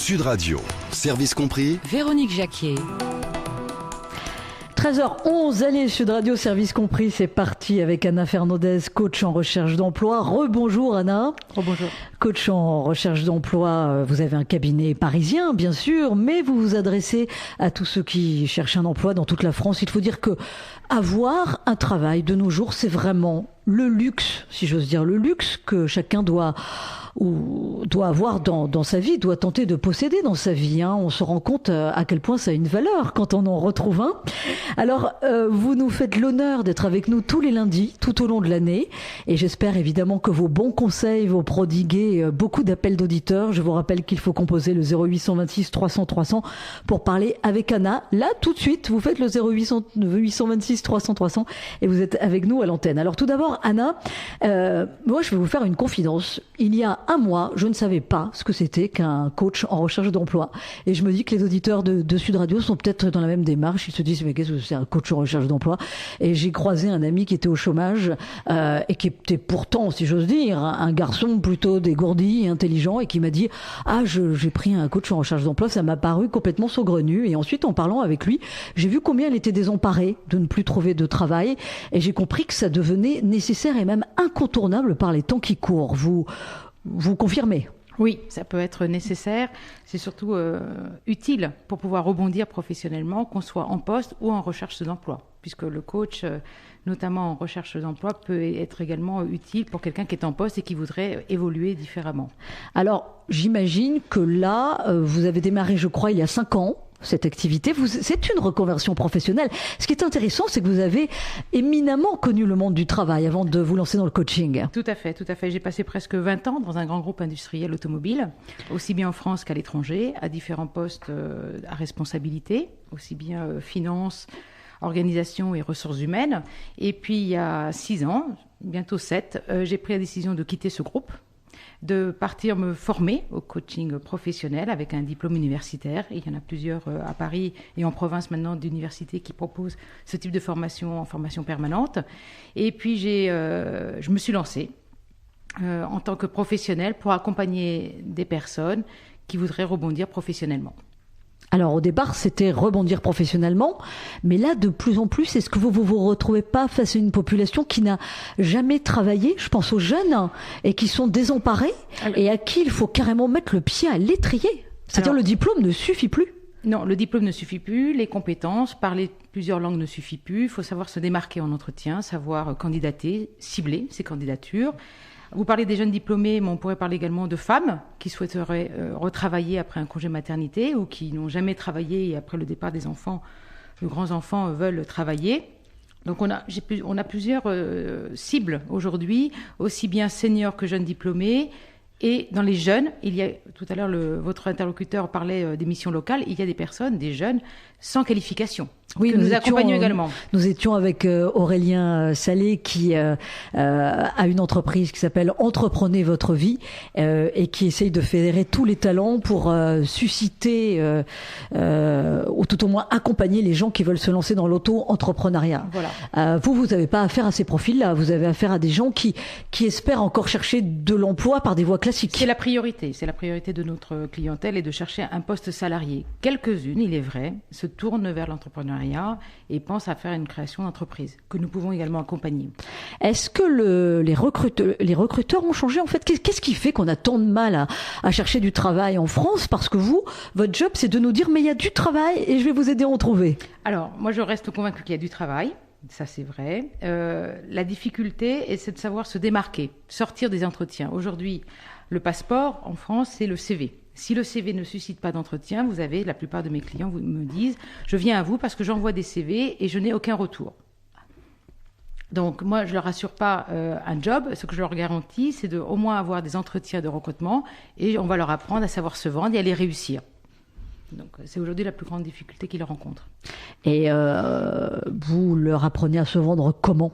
Sud Radio, service compris. Véronique Jacquier. 13h11, allez, Sud Radio, service compris, c'est parti avec Anna Fernandez, coach en recherche d'emploi. Rebonjour Anna. Rebonjour. Coach en recherche d'emploi, vous avez un cabinet parisien, bien sûr, mais vous vous adressez à tous ceux qui cherchent un emploi dans toute la France. Il faut dire que avoir un travail de nos jours, c'est vraiment le luxe, si j'ose dire, le luxe que chacun doit avoir dans sa vie, doit tenter de posséder dans sa vie. On se rend compte à quel point ça a une valeur quand on en retrouve un. Alors, vous nous faites l'honneur d'être avec nous tous les lundis, tout au long de l'année. Et j'espère évidemment que vos bons conseils vont prodiguer beaucoup d'appels d'auditeurs. Je vous rappelle qu'il faut composer le 0826 300 300 pour parler avec Anna. Là, tout de suite, vous faites le 0826 300 300 et vous êtes avec nous à l'antenne. Alors tout d'abord, Anna, moi je vais vous faire une confidence. Il y a un mois, je ne savais pas ce que c'était qu'un coach en recherche d'emploi. Et je me dis que les auditeurs de Sud Radio sont peut-être dans la même démarche. Ils se disent, mais qu'est-ce que c'est un coach en recherche d'emploi? Et j'ai croisé un ami qui était au chômage et qui était pourtant, si j'ose dire, un garçon plutôt dégourdi et intelligent et qui m'a dit, j'ai pris un coach en recherche d'emploi. Ça m'a paru complètement saugrenu. Et ensuite, en parlant avec lui, j'ai vu combien il était désemparé de ne plus trouver de travail. Et j'ai compris que ça devenait nécessaire et même incontournable par les temps qui courent. Vous confirmez? Oui, ça peut être nécessaire. C'est surtout utile pour pouvoir rebondir professionnellement, qu'on soit en poste ou en recherche d'emploi, puisque le coach, notamment en recherche d'emploi, peut être également utile pour quelqu'un qui est en poste et qui voudrait évoluer différemment. Alors, j'imagine que là, vous avez démarré, je crois, il y a 5 ans. Cette activité, c'est une reconversion professionnelle. Ce qui est intéressant, c'est que vous avez éminemment connu le monde du travail avant de vous lancer dans le coaching. Tout à fait. J'ai passé presque 20 ans dans un grand groupe industriel automobile, aussi bien en France qu'à l'étranger, à différents postes à responsabilité, aussi bien finance, organisation et ressources humaines. Et puis, il y a 6 ans, bientôt 7, j'ai pris la décision de quitter ce groupe, de partir me former au coaching professionnel avec un diplôme universitaire. Il y en a plusieurs à Paris et en province maintenant d'universités qui proposent ce type de formation en formation permanente. Et puis je me suis lancée en tant que professionnelle pour accompagner des personnes qui voudraient rebondir professionnellement. Alors au départ, c'était rebondir professionnellement, mais là, de plus en plus, est-ce que vous retrouvez pas face à une population qui n'a jamais travaillé? Je pense aux jeunes et qui sont désemparés et à qui il faut carrément mettre le pied à l'étrier. C'est-à-dire le diplôme ne suffit plus. Non, le diplôme ne suffit plus, les compétences, parler plusieurs langues ne suffit plus, il faut savoir se démarquer en entretien, savoir candidater, cibler ses candidatures. Vous parlez des jeunes diplômés, mais on pourrait parler également de femmes qui souhaiteraient retravailler après un congé maternité ou qui n'ont jamais travaillé et après le départ des enfants, de grands enfants veulent travailler. Donc on a plusieurs cibles aujourd'hui, aussi bien seniors que jeunes diplômés. Et dans les jeunes, il y a, tout à l'heure, votre interlocuteur parlait des missions locales, il y a des personnes, des jeunes, sans qualification. Oui, nous accompagnons également. Nous étions avec Aurélien Salé qui a une entreprise qui s'appelle Entreprenez votre vie et qui essaye de fédérer tous les talents pour susciter ou tout au moins accompagner les gens qui veulent se lancer dans l'auto-entrepreneuriat. Voilà. Vous n'avez pas affaire à ces profils-là, vous avez affaire à des gens qui espèrent encore chercher de l'emploi par des voies classiques. C'est la priorité de notre clientèle est de chercher un poste salarié. Quelques-unes, il est vrai, se tournent vers l'entrepreneuriat et pensent à faire une création d'entreprise que nous pouvons également accompagner. Est-ce que les recruteurs ont changé en fait? Qu'est-ce qui fait qu'on a tant de mal à chercher du travail en France? Parce que votre job, c'est de nous dire mais il y a du travail et je vais vous aider à en trouver. Alors, moi je reste convaincue qu'il y a du travail. Ça, c'est vrai. La difficulté, c'est de savoir se démarquer, sortir des entretiens. Aujourd'hui, le passeport en France, c'est le CV. Si le CV ne suscite pas d'entretien, la plupart de mes clients me disent « Je viens à vous parce que j'envoie des CV et je n'ai aucun retour ». Donc, moi, je ne leur assure pas un job. Ce que je leur garantis, c'est de au moins avoir des entretiens de recrutement et on va leur apprendre à savoir se vendre et à les réussir. Donc, c'est aujourd'hui la plus grande difficulté qu'ils rencontrent. Et vous leur apprenez à se vendre comment?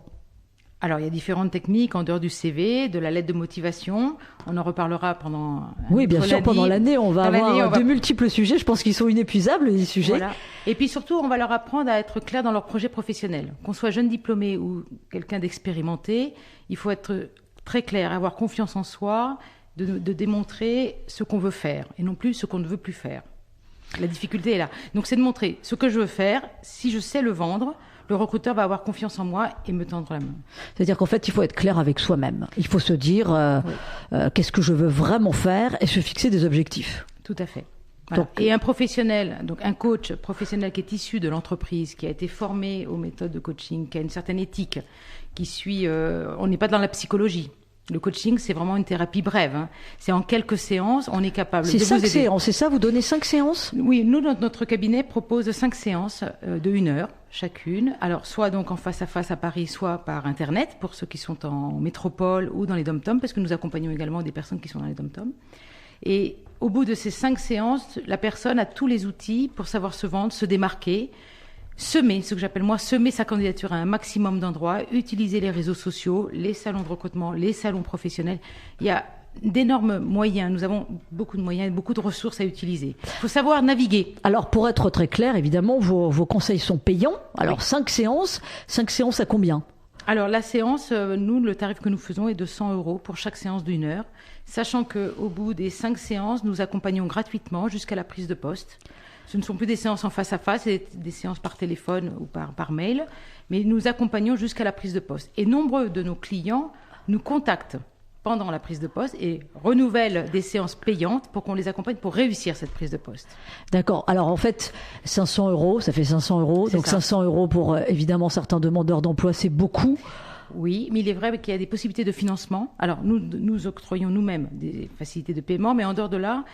Alors, il y a différentes techniques en dehors du CV, de la lettre de motivation. On en reparlera pendant Oui, bien sûr, pendant l'année, on va avoir de multiples sujets. Je pense qu'ils sont inépuisables, les sujets. Voilà. Et puis surtout, on va leur apprendre à être clair dans leur projet professionnel. Qu'on soit jeune diplômé ou quelqu'un d'expérimenté, il faut être très clair, avoir confiance en soi de démontrer ce qu'on veut faire et non plus ce qu'on ne veut plus faire. La difficulté est là. Donc c'est de montrer ce que je veux faire. Si je sais le vendre, le recruteur va avoir confiance en moi et me tendre la main. C'est-à-dire qu'en fait, il faut être clair avec soi-même. Il faut se dire qu'est-ce que je veux vraiment faire et se fixer des objectifs. Tout à fait. Voilà. Et un professionnel, donc un coach professionnel qui est issu de l'entreprise, qui a été formé aux méthodes de coaching, qui a une certaine éthique, qui suit... on n'est pas dans la psychologie. Le coaching, c'est vraiment une thérapie brève. Hein. C'est en quelques séances, on est capable de vous aider. C'est 5 séances, c'est ça? Vous donnez 5 séances? Oui, nous, notre cabinet propose 5 séances de 1 heure chacune. Alors, soit donc en face à Paris, soit par Internet, pour ceux qui sont en métropole ou dans les dom-toms, parce que nous accompagnons également des personnes qui sont dans les dom-toms. Et au bout de ces 5 séances, la personne a tous les outils pour savoir se vendre, se démarquer, semer, ce que j'appelle moi, semer sa candidature à un maximum d'endroits, utiliser les réseaux sociaux, les salons de recrutement, les salons professionnels. Il y a d'énormes moyens. Nous avons beaucoup de moyens, beaucoup de ressources à utiliser. Il faut savoir naviguer. Alors, pour être très clair, évidemment, vos conseils sont payants. Alors, oui. 5 séances à combien? Alors, la séance, nous, le tarif que nous faisons est de 100 € pour chaque séance d'1 heure, sachant qu'au bout des 5 séances, nous accompagnons gratuitement jusqu'à la prise de poste. Ce ne sont plus des séances en face à face, c'est des séances par téléphone ou par mail, mais nous accompagnons jusqu'à la prise de poste. Et nombreux de nos clients nous contactent pendant la prise de poste et renouvellent des séances payantes pour qu'on les accompagne pour réussir cette prise de poste. D'accord. Alors en fait, 500 €, ça fait 500 €. Donc 500 € pour évidemment certains demandeurs d'emploi, c'est beaucoup. Oui, mais il est vrai qu'il y a des possibilités de financement. Alors, nous octroyons nous-mêmes des facilités de paiement, mais en dehors de là,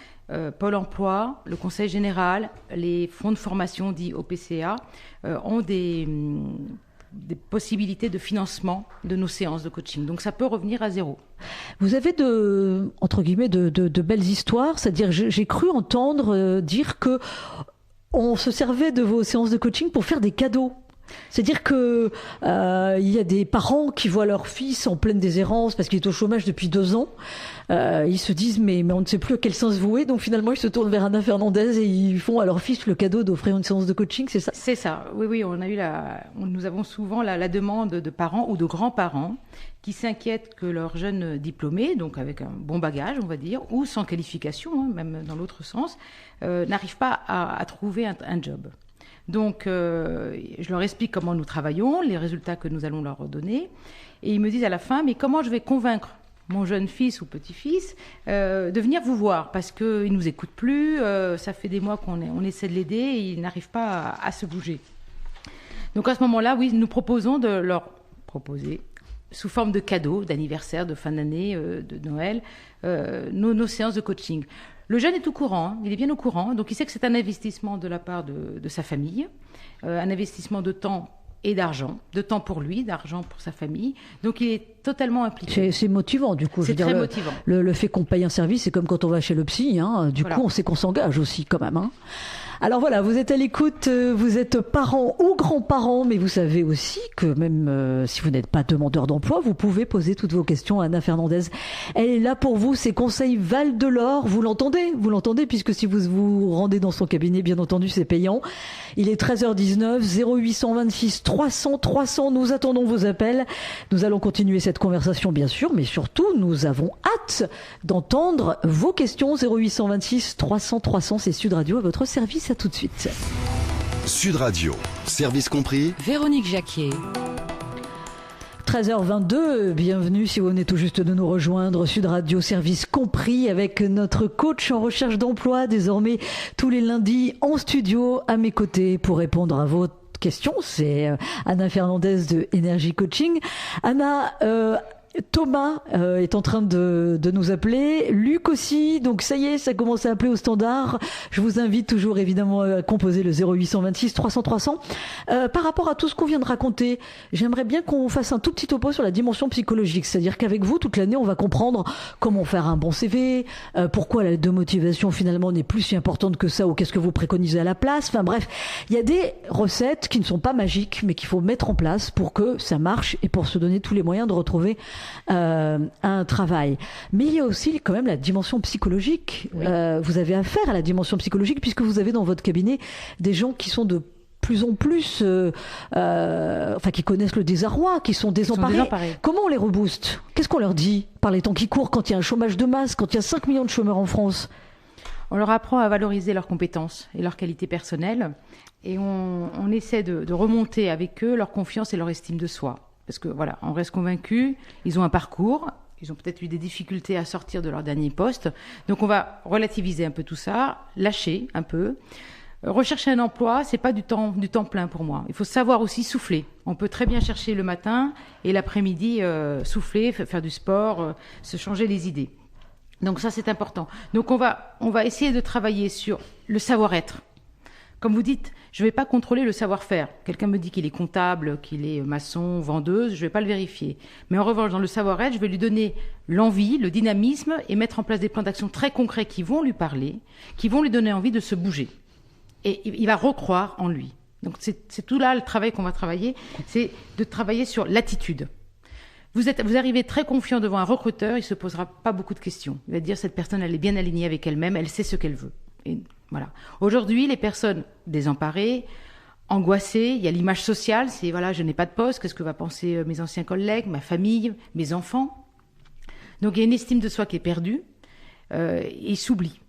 Pôle emploi, le Conseil général, les fonds de formation dits OPCA ont des possibilités de financement de nos séances de coaching. Donc, ça peut revenir à zéro. Vous avez entre guillemets, de belles histoires. C'est-à-dire, j'ai cru entendre dire que on se servait de vos séances de coaching pour faire des cadeaux. C'est-à-dire que il y a des parents qui voient leur fils en pleine déshérence parce qu'il est au chômage depuis 2 ans. Ils se disent mais on ne sait plus à quel sens vouer, donc finalement ils se tournent vers Anna Fernandez et ils font à leur fils le cadeau d'offrir une séance de coaching, c'est ça? C'est ça. Oui, nous avons souvent la demande de parents ou de grands-parents qui s'inquiètent que leur jeune diplômé, donc avec un bon bagage, on va dire, ou sans qualification, hein, même dans l'autre sens, n'arrive pas à trouver un job. Donc, je leur explique comment nous travaillons, les résultats que nous allons leur donner. Et ils me disent à la fin, mais comment je vais convaincre mon jeune fils ou petit-fils de venir vous voir? Parce qu'il ne nous écoute plus, ça fait des mois qu'on essaie de l'aider et il n'arrive pas à se bouger. Donc, à ce moment-là, oui, nous proposons de leur proposer, sous forme de cadeaux, d'anniversaire, de fin d'année, de Noël, nos séances de coaching. Le jeune est au courant, hein, il est bien au courant, donc il sait que c'est un investissement de la part de sa famille, un investissement de temps et d'argent, de temps pour lui, d'argent pour sa famille, donc il est totalement impliqué. C'est motivant du coup. C'est très motivant. Le fait qu'on paye un service, c'est comme quand on va chez le psy, hein, du coup on sait qu'on s'engage aussi quand même. Hein. Alors voilà, vous êtes à l'écoute, vous êtes parents ou grands-parents, mais vous savez aussi que même si vous n'êtes pas demandeur d'emploi, vous pouvez poser toutes vos questions à Anna Fernandez. Elle est là pour vous, ses conseils valent de l'or, vous l'entendez, puisque si vous vous rendez dans son cabinet, bien entendu, c'est payant. Il est 13h19, 0826 300 300, nous attendons vos appels. Nous allons continuer cette conversation, bien sûr, mais surtout, nous avons hâte d'entendre vos questions. 0826 300 300, c'est Sud Radio à votre service. À tout de suite. Sud Radio, service compris. Véronique Jacquier. 13h22, bienvenue si vous venez tout juste de nous rejoindre. Sud Radio, service compris, avec notre coach en recherche d'emploi, désormais tous les lundis en studio à mes côtés pour répondre à vos questions. C'est Anna Fernandez de Energy Coaching. Anna, Thomas est en train de nous appeler, Luc aussi, donc ça y est, ça commence à appeler au standard. Je vous invite toujours évidemment à composer le 0826 300 300. Par rapport à tout ce qu'on vient de raconter, j'aimerais bien qu'on fasse un tout petit topo sur la dimension psychologique, c'est-à-dire qu'avec vous, toute l'année, on va comprendre comment faire un bon CV, pourquoi la lettre de motivation finalement n'est plus si importante que ça, ou qu'est-ce que vous préconisez à la place. Enfin bref, il y a des recettes qui ne sont pas magiques, mais qu'il faut mettre en place pour que ça marche et pour se donner tous les moyens de retrouver un travail. Mais il y a aussi quand même la dimension psychologique. Oui. Vous avez affaire à la dimension psychologique puisque vous avez dans votre cabinet des gens qui sont de plus en plus, qui connaissent le désarroi, qui sont désemparés. Comment on les rebooste? Qu'est-ce qu'on leur dit par les temps qui courent, quand il y a un chômage de masse, quand il y a 5 millions de chômeurs en France? On leur apprend à valoriser leurs compétences et leurs qualités personnelles, et on essaie de remonter avec eux leur confiance et leur estime de soi. Parce que voilà, on reste convaincus, ils ont un parcours, ils ont peut-être eu des difficultés à sortir de leur dernier poste, donc on va relativiser un peu tout ça, lâcher un peu. Rechercher un emploi, c'est pas du temps plein pour moi. Il faut savoir aussi souffler. On peut très bien chercher le matin et l'après-midi souffler, faire du sport, se changer les idées. Donc ça, c'est important. Donc on va essayer de travailler sur le savoir-être. Comme vous dites, je ne vais pas contrôler le savoir-faire. Quelqu'un me dit qu'il est comptable, qu'il est maçon, vendeuse, je ne vais pas le vérifier. Mais en revanche, dans le savoir-être, je vais lui donner l'envie, le dynamisme et mettre en place des plans d'action très concrets qui vont lui parler, qui vont lui donner envie de se bouger. Et il va recroire en lui. Donc c'est tout là le travail qu'on va travailler, c'est de travailler sur l'attitude. Vous arrivez très confiant devant un recruteur, il se posera pas beaucoup de questions. Il va dire cette personne, elle est bien alignée avec elle-même, elle sait ce qu'elle veut. Et voilà. Aujourd'hui, les personnes désemparées, angoissées, il y a l'image sociale, c'est voilà, je n'ai pas de poste, qu'est-ce que va penser mes anciens collègues, ma famille, mes enfants. Donc il y a une estime de soi qui est perdue, il s'oublie.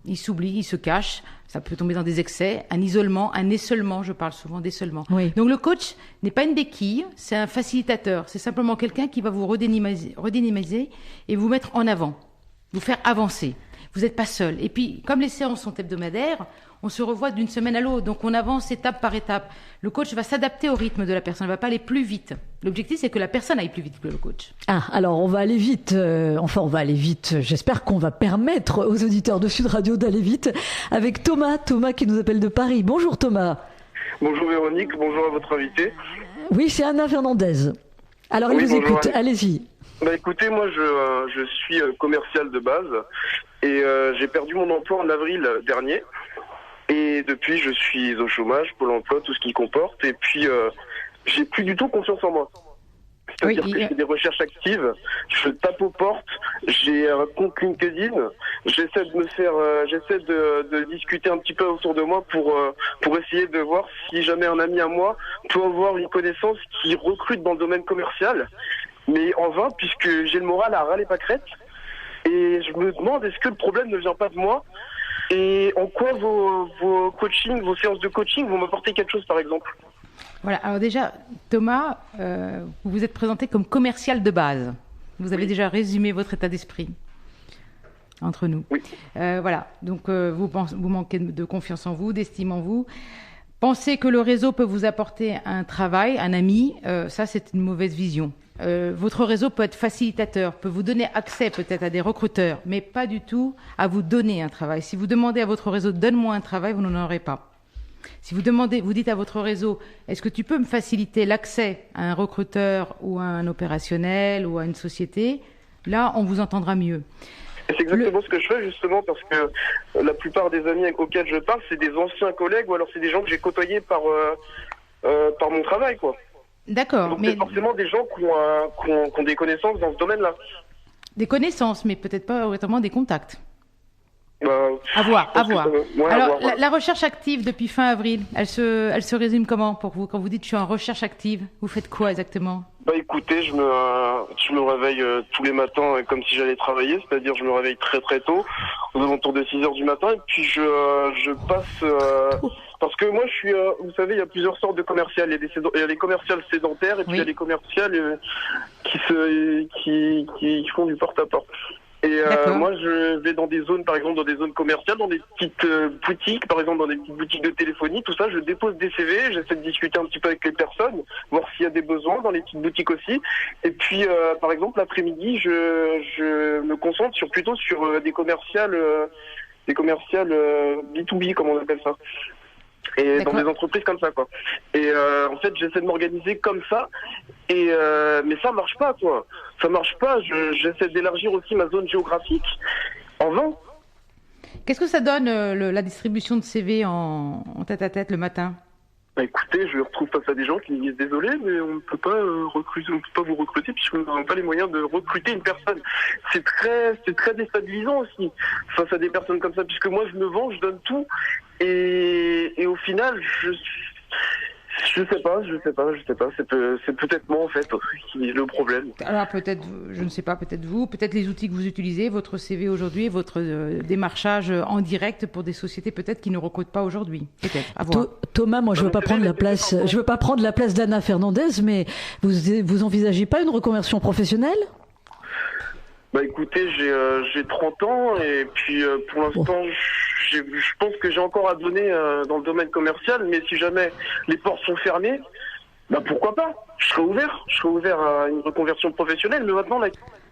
Il s'oublie, il se cache, ça peut tomber dans des excès, un isolement, un esselement, je parle souvent d'esselement. Oui. Donc le coach n'est pas une béquille, c'est un facilitateur, c'est simplement quelqu'un qui va vous redynamiser et vous mettre en avant, vous faire avancer. Vous n'êtes pas seul. Et puis, comme les séances sont hebdomadaires, on se revoit d'une semaine à l'autre, donc on avance étape par étape. Le coach va s'adapter au rythme de la personne, elle ne va pas aller plus vite. L'objectif, c'est que la personne aille plus vite que le coach. Ah, alors on va aller vite, on va aller vite, j'espère qu'on va permettre aux auditeurs de Sud Radio d'aller vite, avec Thomas qui nous appelle de Paris. Bonjour Thomas. Bonjour Véronique, bonjour à votre invité. Oui, c'est Anna Fernandez. Alors elle vous écoute, allez-y. Bah écoutez, moi je suis commercial de base et j'ai perdu mon emploi en avril dernier. Et depuis, je suis au chômage, Pôle emploi, tout ce qu'il comporte. Et puis, j'ai plus du tout confiance en moi. C'est-à-dire que je fais des recherches actives, je tape aux portes, j'ai un compte LinkedIn, j'essaie de discuter un petit peu autour de moi pour essayer de voir si jamais un ami à moi peut avoir une connaissance qui recrute dans le domaine commercial. Mais en vain, puisque j'ai le moral à râler pas crête. Et je me demande, est-ce que le problème ne vient pas de moi? Et en quoi vos coachings, vos séances de coaching vont m'apporter quelque chose, par exemple? Voilà, alors déjà, Thomas, vous vous êtes présenté comme commercial de base. Vous avez déjà résumé votre état d'esprit entre nous. Oui. Voilà, donc vous manquez de confiance en vous, d'estime en vous. Pensez que le réseau peut vous apporter un travail, un ami, ça c'est une mauvaise vision. Votre réseau peut être facilitateur, peut vous donner accès peut-être à des recruteurs, mais pas du tout à vous donner un travail. Si vous demandez à votre réseau, donne-moi un travail, vous n'en aurez pas. Si vous dites à votre réseau, est-ce que tu peux me faciliter l'accès à un recruteur ou à un opérationnel ou à une société, là, on vous entendra mieux. C'est exactement ce que je fais justement parce que la plupart des amis auxquels je parle, c'est des anciens collègues ou alors c'est des gens que j'ai côtoyés par mon travail, quoi. D'accord. Donc mais c'est forcément des gens qui ont des connaissances dans ce domaine-là. Des connaissances, mais peut-être pas vraiment des contacts. À voir. Alors, la recherche active depuis fin avril, elle se résume comment pour vous? Quand vous dites je suis en recherche active, vous faites quoi exactement? Écoutez, je me réveille tous les matins comme si j'allais travailler, c'est-à-dire je me réveille très très tôt, aux alentours de 6 heures du matin, et puis je passe... parce que moi je suis... vous savez, il y a plusieurs sortes de commerciales. Il y a les commerciales sédentaires, et puis il y a les commerciales qui font du porte-à-porte. Et moi, je vais dans des zones, par exemple, dans des zones commerciales, dans des petites boutiques, par exemple, dans des petites boutiques de téléphonie, tout ça. Je dépose des CV, j'essaie de discuter un petit peu avec les personnes, voir s'il y a des besoins dans les petites boutiques aussi. Et puis, par exemple, l'après-midi, je me concentre plutôt sur des commerciales B2B, comme on appelle ça. Et dans des entreprises comme ça, quoi. Et en fait, j'essaie de m'organiser comme ça. Et mais ça marche pas, quoi. Ça marche pas. J'essaie d'élargir aussi ma zone géographique en vain. Qu'est-ce que ça donne la distribution de CV en tête-à-tête le matin? Écoutez, je me retrouve face à des gens qui me disent désolé, mais on ne peut pas vous recruter puisque nous n'avons pas les moyens de recruter une personne. C'est très déstabilisant aussi face à des personnes comme ça, puisque moi je me vends, je donne tout, et au final Je sais pas. C'est peut-être moi en fait qui est le problème. Alors peut-être, je ne sais pas, peut-être vous, peut-être les outils que vous utilisez, votre CV aujourd'hui, votre démarchage en direct pour des sociétés peut-être qui ne recrutent pas aujourd'hui. Peut-être. À voir. Thomas, moi je veux pas prendre la place. Je veux pas prendre la place d'Anna Fernandez, mais vous envisagez pas une reconversion professionnelle? Bah écoutez, j'ai 30 ans et puis pour l'instant, je pense que j'ai encore à donner dans le domaine commercial, mais si jamais les portes sont fermées, bah pourquoi pas? Je serai ouvert à une reconversion professionnelle, mais maintenant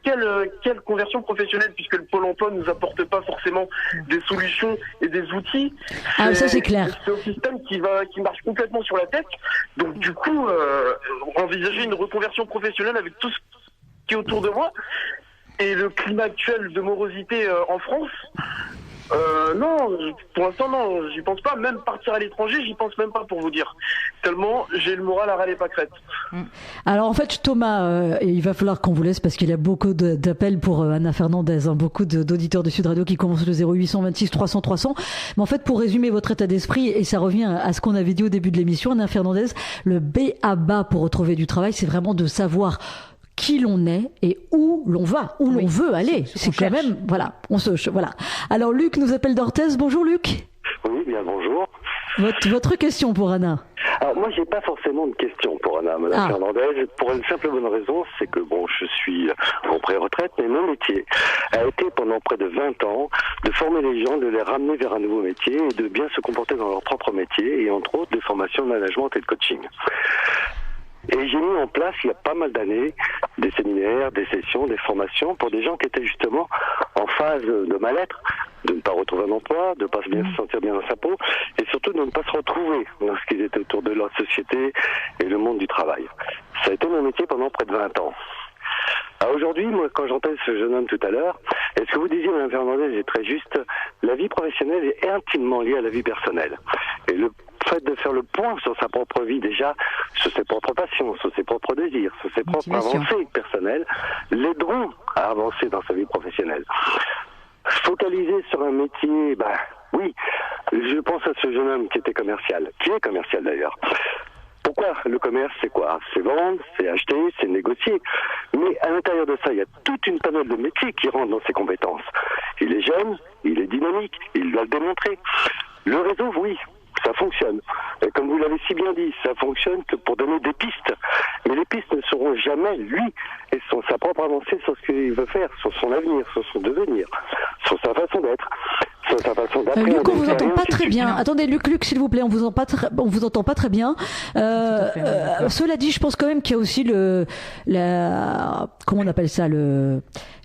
quelle conversion professionnelle, puisque le Pôle emploi ne nous apporte pas forcément des solutions et des outils. Ah, ça c'est clair. C'est un système qui marche complètement sur la tête. Donc du coup, envisager une reconversion professionnelle avec tout ce qui est autour de moi et le climat actuel de morosité en France, non, pour l'instant non, j'y pense pas. Même partir à l'étranger, j'y pense même pas pour vous dire. Tellement j'ai le moral à râler pâquerette. Alors en fait Thomas, il va falloir qu'on vous laisse parce qu'il y a beaucoup d'appels pour Anna Fernandez, beaucoup d'auditeurs de Sud Radio qui commencent le 0826 300 300. Mais en fait pour résumer votre état d'esprit, et ça revient à ce qu'on avait dit au début de l'émission, Anna Fernandez, le b.a.-ba pour retrouver du travail, c'est vraiment de savoir qui l'on est et où l'on va, où l'on veut aller. C'est quand même, voilà, voilà. Alors Luc nous appelle d'Orthez. Bonjour Luc. Oui, bien bonjour. Votre question pour Anna. Alors moi j'ai pas forcément de question pour Anna Fernandez, pour une simple bonne raison, c'est que bon, je suis en pré-retraite, mais mon métier a été pendant près de 20 ans de former les gens, de les ramener vers un nouveau métier et de bien se comporter dans leur propre métier, et entre autres des formations de management et de coaching. Et j'ai mis en place, il y a pas mal d'années, des séminaires, des sessions, des formations pour des gens qui étaient justement en phase de mal-être, de ne pas retrouver un emploi, de ne pas bien se sentir bien dans sa peau, et surtout de ne pas se retrouver dans ce qu'ils étaient autour de leur société et le monde du travail. Ça a été mon métier pendant près de 20 ans. Alors aujourd'hui, moi, quand j'entends ce jeune homme tout à l'heure, et ce que vous disiez, Mme Fernandez, est très juste, la vie professionnelle est intimement liée à la vie personnelle. Et le fait de faire le point sur sa propre vie déjà, sur ses propres passions, sur ses propres désirs, sur ses propres avancées personnelles, l'aideront à avancer dans sa vie professionnelle. Focaliser sur un métier, oui, je pense à ce jeune homme qui était commercial, qui est commercial d'ailleurs. Pourquoi le commerce, c'est quoi? C'est vendre, c'est acheter, c'est négocier. Mais à l'intérieur de ça, il y a toute une panel de métiers qui rentrent dans ses compétences. Il est jeune, il est dynamique, il doit le démontrer. Le réseau, oui, ça fonctionne. Et comme vous l'avez si bien dit, ça fonctionne que pour donner des pistes. Mais les pistes ne seront jamais lui et sa propre avancée sur ce qu'il veut faire, sur son avenir, sur son devenir, sur sa façon d'être, sur sa façon d'appréhender. Luc, on vous entend pas très bien. Attendez, Luc, s'il vous plaît, on vous entend pas très bien. Cela dit, je pense quand même qu'il y a aussi comment on appelle ça,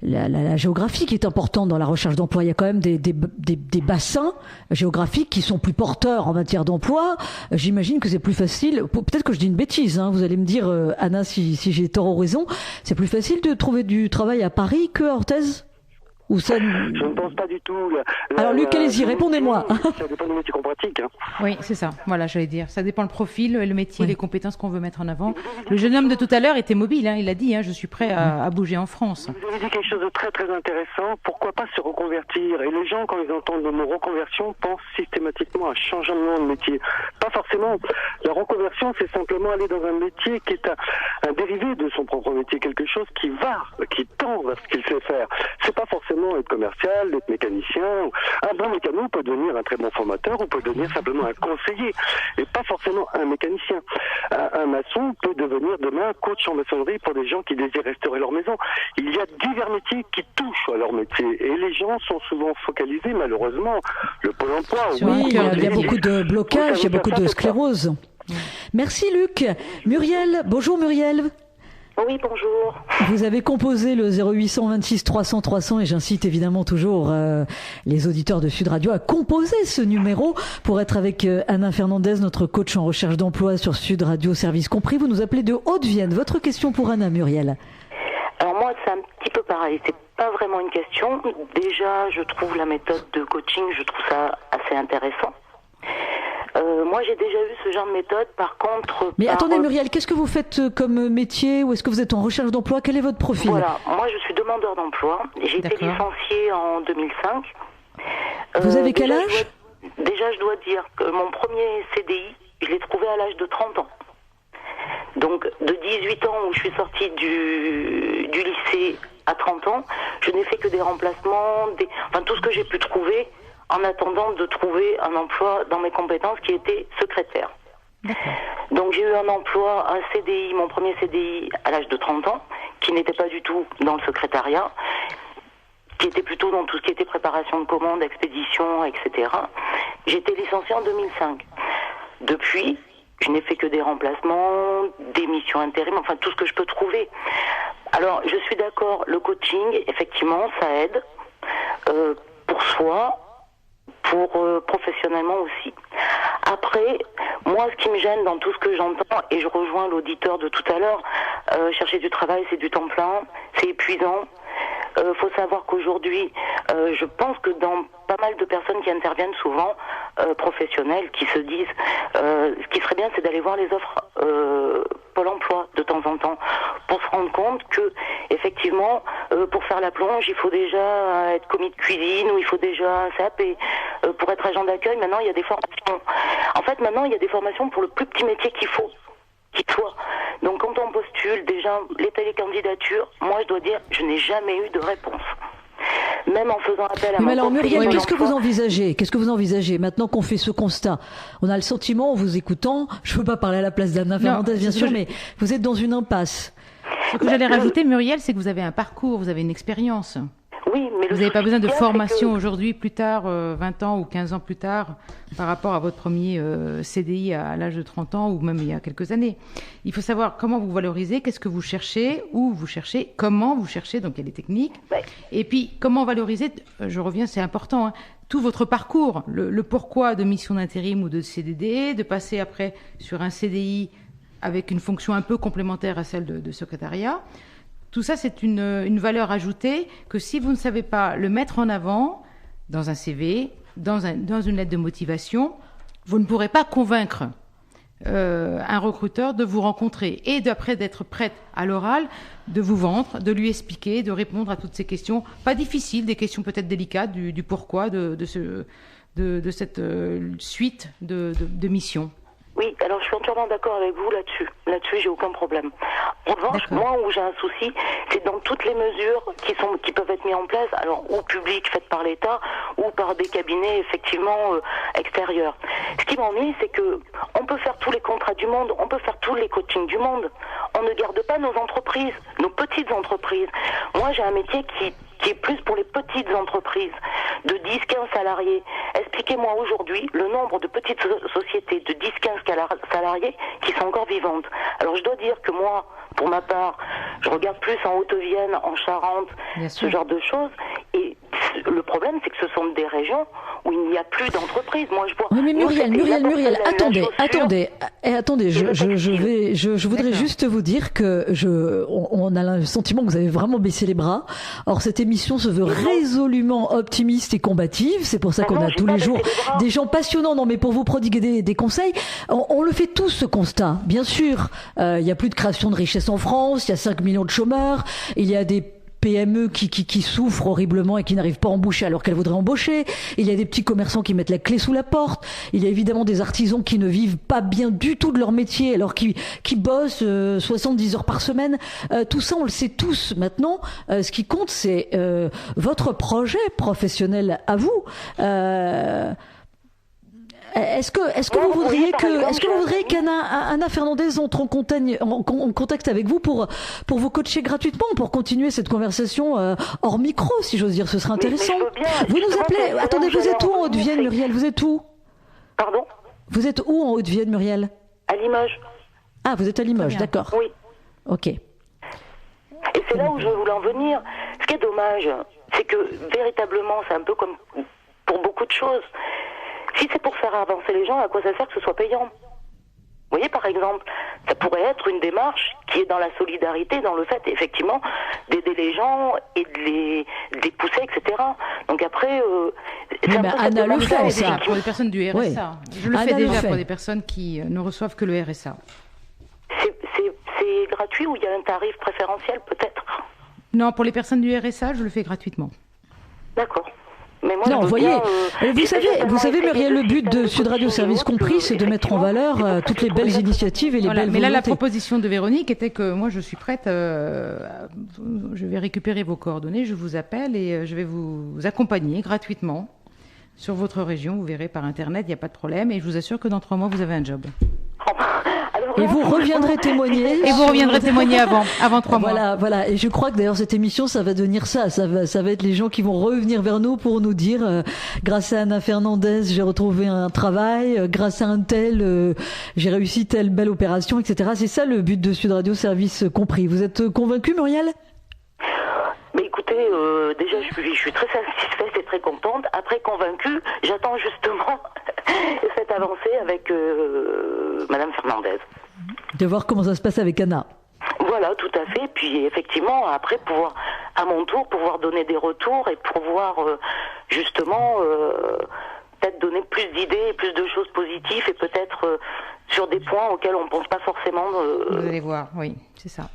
la géographie qui est importante dans la recherche d'emploi. Il y a quand même des bassins géographiques qui sont plus porteurs en matière d'emploi. J'imagine que c'est plus facile. Peut-être que je dis une bêtise, hein, vous allez me dire, Anna, si j'ai tort ou raison. C'est plus facile de trouver du travail à Paris que à Orthez? Ou ça... Je ne pense pas du tout. Alors Luc, allez-y, répondez-moi. Ça dépend du métier qu'on pratique. Hein. Oui, c'est ça. Voilà, j'allais dire. Ça dépend le profil, le métier, les compétences qu'on veut mettre en avant. Le jeune homme de tout à l'heure était mobile. Hein, il a dit, je suis prêt à bouger en France. Vous avez dit quelque chose de très très intéressant. Pourquoi pas se reconvertir? Et les gens, quand ils entendent le mot reconversion, pensent systématiquement à changement de métier. Pas forcément. La reconversion, c'est simplement aller dans un métier qui est un dérivé de son propre métier, quelque chose qui tend vers ce qu'il sait faire. C'est pas forcément être commercial, être mécanicien. Un bon mécano peut devenir un très bon formateur ou peut devenir simplement un conseiller et pas forcément un mécanicien. Un maçon peut devenir demain coach en maçonnerie pour des gens qui désirent restaurer leur maison. Il y a divers métiers qui touchent à leur métier et les gens sont souvent focalisés, malheureusement, le Pôle emploi. Oui, il y a beaucoup de blocages, il y a beaucoup de sclérose. Merci Luc. Muriel, bonjour Muriel. Oui, bonjour. Vous avez composé le 0826 300 300 et j'incite évidemment toujours les auditeurs de Sud Radio à composer ce numéro pour être avec Anna Fernandez, notre coach en recherche d'emploi sur Sud Radio, service compris. Vous nous appelez de Haute-Vienne. Votre question pour Anna, Muriel? Alors moi, c'est un petit peu pareil. C'est pas vraiment une question. Déjà, je trouve la méthode de coaching, je trouve ça assez intéressant. Moi, j'ai déjà eu ce genre de méthode. Par contre... Mais attendez, Muriel, qu'est-ce que vous faites comme métier? Ou est-ce que vous êtes en recherche d'emploi? Quel est votre profil? Voilà, moi, je suis demandeur d'emploi. J'ai été licenciée en 2005. Vous avez quel âge? Déjà, je dois dire que mon premier CDI, je l'ai trouvé à l'âge de 30 ans. Donc, de 18 ans où je suis sortie du lycée à 30 ans, je n'ai fait que des remplacements, tout ce que j'ai pu trouver en attendant de trouver un emploi dans mes compétences qui était secrétaire. Donc, j'ai eu un emploi, un CDI, mon premier CDI à l'âge de 30 ans, qui n'était pas du tout dans le secrétariat, qui était plutôt dans tout ce qui était préparation de commandes, expédition, etc. J'ai été licenciée en 2005. Depuis, je n'ai fait que des remplacements, des missions intérim, tout ce que je peux trouver. Alors, je suis d'accord, le coaching, effectivement, ça aide pour soi, pour professionnellement aussi. Après, moi, ce qui me gêne dans tout ce que j'entends, et je rejoins l'auditeur de tout à l'heure, chercher du travail, c'est du temps plein, c'est épuisant. Faut savoir qu'aujourd'hui, je pense que dans pas mal de personnes qui interviennent souvent, professionnelles, qui se disent, ce qui serait bien, c'est d'aller voir les offres Pôle emploi de temps en temps, pour se rendre compte que, effectivement, pour faire la plonge, il faut déjà être commis de cuisine, ou il faut déjà un CAP. Pour être agent d'accueil, maintenant, il y a des formations. En fait, maintenant, il y a des formations pour le plus petit métier qu'il faut. Donc quand on postule déjà les télécandidatures, moi je dois dire, je n'ai jamais eu de réponse. Même en faisant appel à mais alors Muriel, qu'est-ce que vous envisagez maintenant qu'on fait ce constat? On a le sentiment, en vous écoutant, je ne veux pas parler à la place d'Anna Fernandez bien sûr, mais vous êtes dans une impasse. Ce que j'allais rajouter, Muriel, c'est que vous avez un parcours, vous avez une expérience. Oui, mais vous n'avez pas besoin de formation aujourd'hui, plus tard, 20 ans ou 15 ans plus tard, par rapport à votre premier CDI à l'âge de 30 ans ou même il y a quelques années. Il faut savoir comment vous valorisez, qu'est-ce que vous cherchez, où vous cherchez, comment vous cherchez, donc il y a des techniques. Ouais. Et puis, comment valoriser, je reviens, c'est important, tout votre parcours, le pourquoi de mission d'intérim ou de CDD, de passer après sur un CDI avec une fonction un peu complémentaire à celle de secrétariat. Tout ça, c'est une valeur ajoutée que si vous ne savez pas le mettre en avant dans un CV, dans une lettre de motivation, vous ne pourrez pas convaincre un recruteur de vous rencontrer et d'après d'être prête à l'oral, de vous vendre, de lui expliquer, de répondre à toutes ces questions, pas difficiles, des questions peut-être délicates du pourquoi de cette suite de missions. Oui, alors je suis entièrement d'accord avec vous là-dessus. Là-dessus, j'ai aucun problème. En revanche, moi où j'ai un souci, c'est dans toutes les mesures qui peuvent être mises en place, alors ou publiques faites par l'État, ou par des cabinets effectivement extérieurs. Ce qui m'ennuie, c'est que on peut faire tous les contrats du monde, on peut faire tous les coachings du monde. On ne garde pas nos entreprises, nos petites entreprises. Moi, j'ai un métier qui est plus pour les petites entreprises de 10-15 salariés. Expliquez-moi aujourd'hui le nombre de petites sociétés de 10-15 salariés qui sont encore vivantes. Alors je dois dire que moi, pour ma part, je regarde plus en Haute-Vienne, en Charente, ce genre de choses. Et le problème, c'est que ce sont des régions où il n'y a plus d'entreprises. Moi, je vois. Oui, mais Muriel, attendez, je voudrais juste vous dire que on a le sentiment que vous avez vraiment baissé les bras. Or, cette émission se veut résolument optimiste et combative. C'est pour ça qu'on a tous les jours des gens passionnants. Non, mais pour vous prodiguer des conseils, on le fait tous ce constat. Bien sûr, il y a plus de création de richesse en France. Il y a 5 millions de chômeurs. Il y a des PME qui souffrent horriblement et qui n'arrivent pas à embaucher alors qu'elles voudraient embaucher. Il y a des petits commerçants qui mettent la clé sous la porte. Il y a évidemment des artisans qui ne vivent pas bien du tout de leur métier alors qui bossent 70 heures par semaine. Tout ça, on le sait tous maintenant. Ce qui compte, c'est votre projet professionnel à vous. Est-ce que vous voudriez qu'Anna Fernandez entre en contact avec vous pour vous coacher gratuitement, pour continuer cette conversation hors micro, si j'ose dire, ce serait intéressant. Vous nous appelez. Attendez, vous êtes où en Haute-Vienne, Muriel? Vous êtes où? Pardon? Vous êtes où en Haute-Vienne, Muriel? À Limoges. Ah, vous êtes à Limoges, d'accord. Oui. Ok. Et c'est là où je voulais en venir. Ce qui est dommage, c'est que véritablement, c'est un peu comme pour beaucoup de choses. Si c'est pour faire avancer les gens, à quoi ça sert que ce soit payant? Vous voyez, par exemple, ça pourrait être une démarche qui est dans la solidarité, dans le fait, effectivement, d'aider les gens et de les pousser, etc. Donc après... Anna le fait, déjà, pour les personnes du RSA. Oui. Je le fais déjà pour des personnes qui ne reçoivent que le RSA. C'est gratuit ou il y a un tarif préférentiel, peut-être? Non, pour les personnes du RSA, je le fais gratuitement. D'accord. Mais moi, non, voyez, vous savez, Muriel, le but de Sud Radio Service Compris, c'est de mettre en valeur toutes les belles initiatives et les belles volontés. Mais là, la proposition de Véronique était que moi, je suis prête, je vais récupérer vos coordonnées, je vous appelle et je vais vous accompagner gratuitement sur votre région. Vous verrez par Internet, il n'y a pas de problème. Et je vous assure que dans 3 mois, vous avez un job. Et vous reviendrez témoigner. Et vous reviendrez témoigner avant 3 mois. Voilà. Et je crois que d'ailleurs cette émission, ça va devenir ça. Ça va être les gens qui vont revenir vers nous pour nous dire, grâce à Anna Fernandez, j'ai retrouvé un travail. Grâce à un tel, j'ai réussi telle belle opération, etc. C'est ça le but de Sud Radio Service Compris. Vous êtes convaincue, Muriel ? Mais écoutez, déjà je suis très satisfaite et très contente. Après convaincue, j'attends justement cette avancée avec Madame Fernandez. De voir comment ça se passe avec Anna. Voilà, tout à fait. Puis effectivement, après pouvoir, à mon tour, pouvoir donner des retours et pouvoir justement peut-être donner plus d'idées, plus de choses positives et peut-être sur des points auxquels on ne pense pas forcément. Vous allez voir, oui, c'est ça.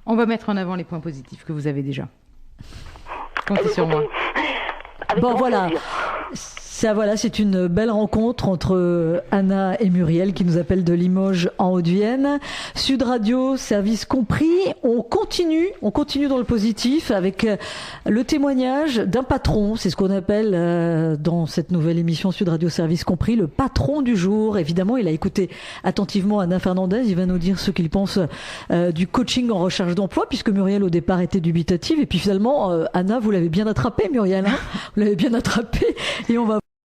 On va mettre en avant les points positifs que vous avez déjà. Comptez sur moi. Bon, voilà. C'est une belle rencontre entre Anna et Muriel qui nous appellent de Limoges en Haute-Vienne. Sud Radio, Service Compris. On continue dans le positif avec le témoignage d'un patron. C'est ce qu'on appelle dans cette nouvelle émission Sud Radio Service Compris le patron du jour. Évidemment, il a écouté attentivement Anna Fernandez. Il va nous dire ce qu'il pense du coaching en recherche d'emploi, puisque Muriel au départ était dubitative. Et puis finalement, Anna, vous l'avez bien attrapé, Muriel. Vous l'avez bien attrapé. Et on va